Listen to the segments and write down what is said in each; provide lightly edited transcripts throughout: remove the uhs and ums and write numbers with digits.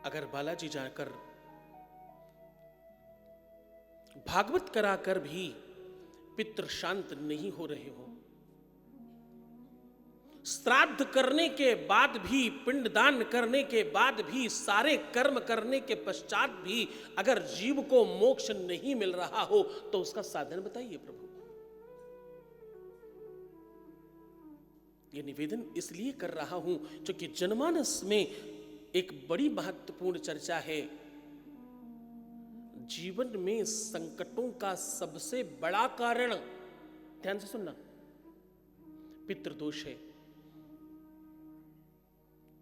अगर बालाजी जाकर भागवत कराकर भी पितृ शांत नहीं हो रहे हो, श्राद्ध करने के बाद भी, पिंडदान करने के बाद भी, सारे कर्म करने के पश्चात भी अगर जीव को मोक्ष नहीं मिल रहा हो तो उसका साधन बताइए प्रभु। यह निवेदन इसलिए कर रहा हूं क्योंकि जनमानस में एक बड़ी महत्वपूर्ण चर्चा है। जीवन में संकटों का सबसे बड़ा कारण, ध्यान से सुनना, पितृदोष है।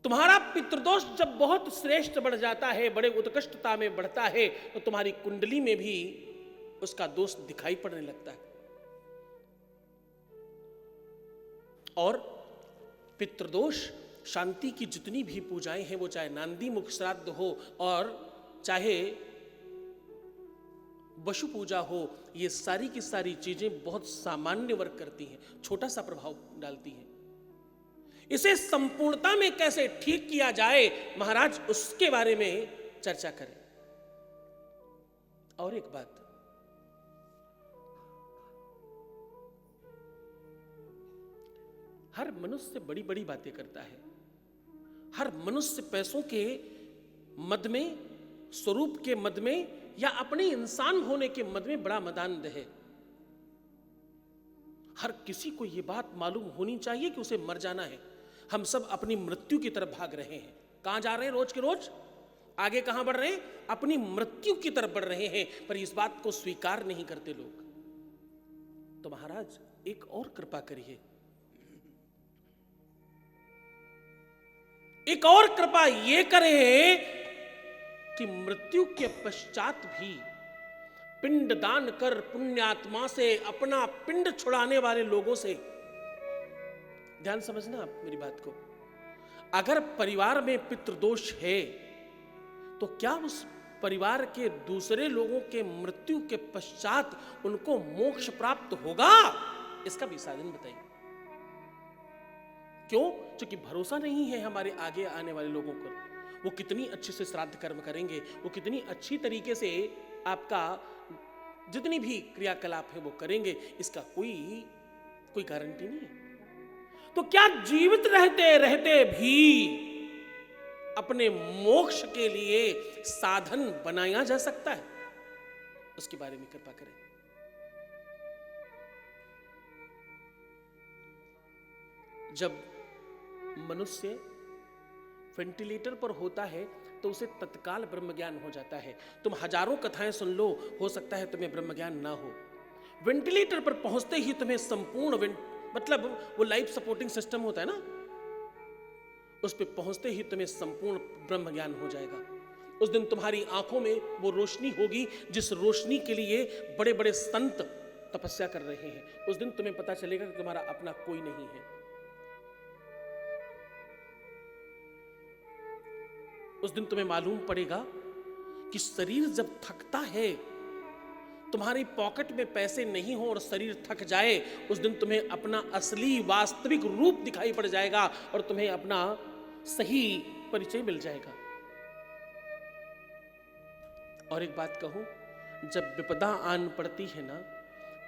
तुम्हारा पितृदोष जब बहुत श्रेष्ठ बढ़ जाता है, बड़े उत्कृष्टता में बढ़ता है, तो तुम्हारी कुंडली में भी उसका दोष दिखाई पड़ने लगता है। और पितृदोष शांति की जितनी भी पूजाएं हैं, वो चाहे नांदी मुख श्राद्ध हो और चाहे वशु पूजा हो, ये सारी की सारी चीजें बहुत सामान्य वर्क करती हैं, छोटा सा प्रभाव डालती हैं। इसे संपूर्णता में कैसे ठीक किया जाए, महाराज उसके बारे में चर्चा करें। और एक बात, हर मनुष्य बड़ी बड़ी बातें करता है। हर मनुष्य पैसों के मद में, स्वरूप के मद में, या अपने इंसान होने के मद में बड़ा मदान्ध है। हर किसी को यह बात मालूम होनी चाहिए कि उसे मर जाना है। हम सब अपनी मृत्यु की तरफ भाग रहे हैं। कहां जा रहे हैं? रोज के रोज आगे कहां बढ़ रहे हैं? अपनी मृत्यु की तरफ बढ़ रहे हैं, पर इस बात को स्वीकार नहीं करते लोग। तो महाराज एक और कृपा करिए, एक और कृपा यह करें कि मृत्यु के पश्चात भी पिंडदान कर पुण्यात्मा से, अपना पिंड छुड़ाने वाले लोगों से, ध्यान समझना आप मेरी बात को, अगर परिवार में पितृदोष है तो क्या उस परिवार के दूसरे लोगों के मृत्यु के पश्चात उनको मोक्ष प्राप्त होगा? इसका भी साधन बताइए। क्यों? क्योंकि भरोसा नहीं है हमारे आगे आने वाले लोगों पर। वो कितनी अच्छे से श्राद्ध कर्म करेंगे, वो कितनी अच्छी तरीके से आपका जितनी भी क्रियाकलाप है वो करेंगे, इसका कोई गारंटी नहीं है। तो क्या जीवित रहते रहते भी अपने मोक्ष के लिए साधन बनाया जा सकता है? उसके बारे में कृपा करें। जब मनुष्य वेंटिलेटर पर होता है तो उसे तत्काल ब्रह्म ज्ञान हो जाता है। तुम हजारों कथाएं सुन लो, हो सकता है तुम्हें ब्रह्म ज्ञान ना हो। वेंटिलेटर पर पहुंचते ही तुम्हें संपूर्ण मतलब वो लाइफ सपोर्टिंग सिस्टम होता है ना, उस पे पहुंचते ही तुम्हें संपूर्ण ब्रह्म ज्ञान हो जाएगा। उस दिन तुम्हारी आंखों में वो रोशनी होगी जिस रोशनी के लिए बड़े बड़े संत तपस्या कर रहे हैं। उस दिन तुम्हें पता चलेगा कि तुम्हारा अपना कोई नहीं है। उस दिन तुम्हें मालूम पड़ेगा कि शरीर जब थकता है, तुम्हारी पॉकेट में पैसे नहीं हो और शरीर थक जाए, उस दिन तुम्हें अपना असली वास्तविक रूप दिखाई पड़ जाएगा और तुम्हें अपना सही परिचय मिल जाएगा। और एक बात कहूं, जब विपदा आन पड़ती है ना,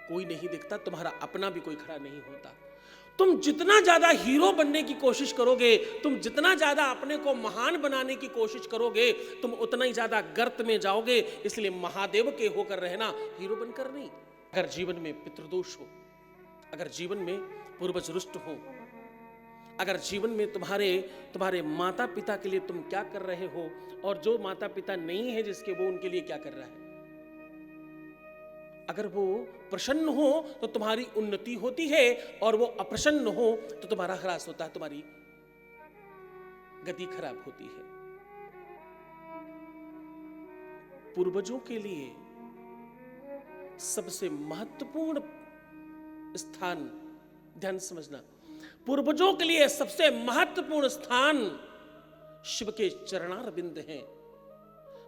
कोई नहीं दिखता, तुम्हारा अपना भी कोई खड़ा नहीं होता। तुम जितना ज्यादा हीरो बनने की कोशिश करोगे, तुम जितना ज्यादा अपने को महान बनाने की कोशिश करोगे, तुम उतना ही ज्यादा गर्त में जाओगे। इसलिए महादेव के होकर रहना, हीरो बनकर नहीं। अगर जीवन में पितृदोष हो, अगर जीवन में पूर्वज रुष्ट हो, अगर जीवन में तुम्हारे माता पिता के लिए तुम क्या कर रहे हो, और जो माता पिता नहीं है जिसके, वो उनके लिए क्या कर रहा है, अगर वो प्रसन्न हो तो तुम्हारी उन्नति होती है, और वो अप्रसन्न हो तो तुम्हारा ह्रास होता है, तुम्हारी गति खराब होती है। पूर्वजों के लिए सबसे महत्वपूर्ण स्थान, ध्यान समझना, पूर्वजों के लिए सबसे महत्वपूर्ण स्थान शिव के चरणारविंद हैं।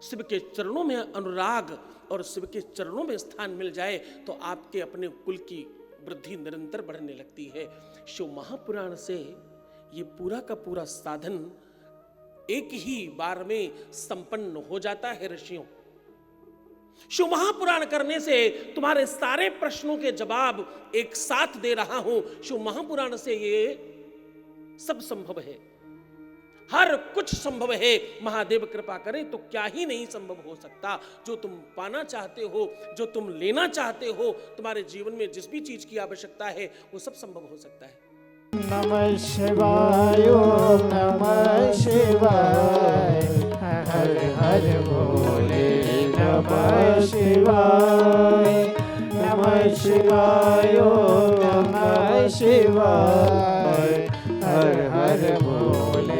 शिव के चरणों में अनुराग और शिव के चरणों में स्थान मिल जाए तो आपके अपने कुल की वृद्धि निरंतर बढ़ने लगती है। शिव महापुराण से ये पूरा का पूरा साधन एक ही बार में संपन्न हो जाता है ऋषियों। शिव महापुराण करने से तुम्हारे सारे प्रश्नों के जवाब एक साथ दे रहा हूं। शिव महापुराण से ये सब संभव है, हर कुछ संभव है। महादेव कृपा करे तो क्या ही नहीं संभव हो सकता। जो तुम पाना चाहते हो, जो तुम लेना चाहते हो, तुम्हारे जीवन में जिस भी चीज की आवश्यकता है वो सब संभव हो सकता है। नमः शिवाय ओम नमः शिवाय, हर हर भोले नमः शिवाय, नमः शिवाय ओम नमः शिवाय, हर हर भोले